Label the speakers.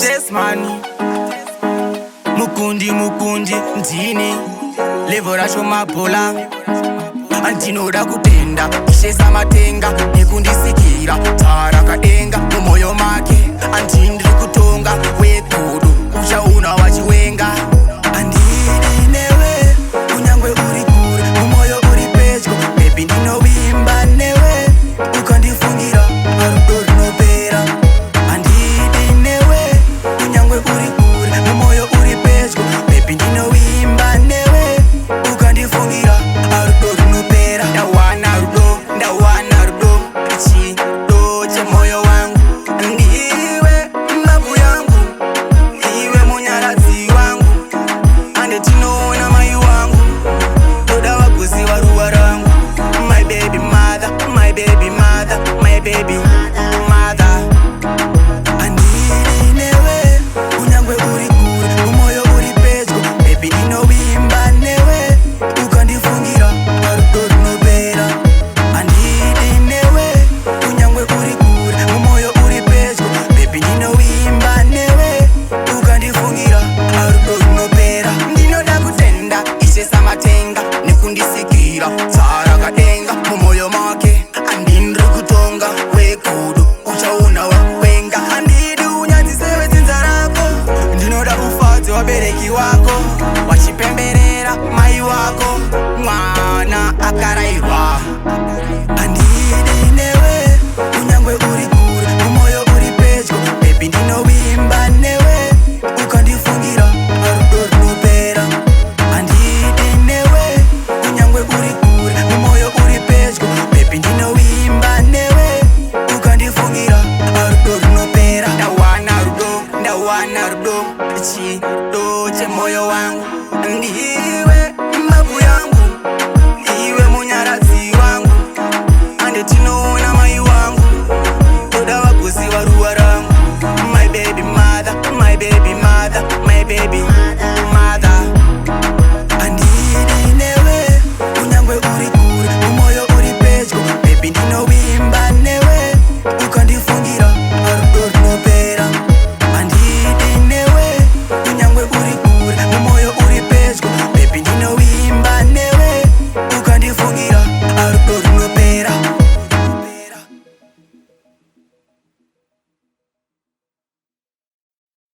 Speaker 1: DezzMan mukundi ndine levo racho mabhola andinoda kutenda ishesa matenga nekundisikira tara kadenga mumoyo make andindiri kutonga wegodo uchauna wachiwenga andidi newe kunyangwe uri kure mumoyo uri pedyo baby ndinovimba newe ukandifungira arudo rinopera andidi newe kunyangwe uri kure mumoyo uri pedyo baby ndinovimba newe ukandifungira arudo rinopera ndawana rudo chido chemoyo wangu ndiwe mbavu yangu iwe munyaradzi wangu ande tinoona mai wangu toda wagozi waruwa rangu my baby mother my baby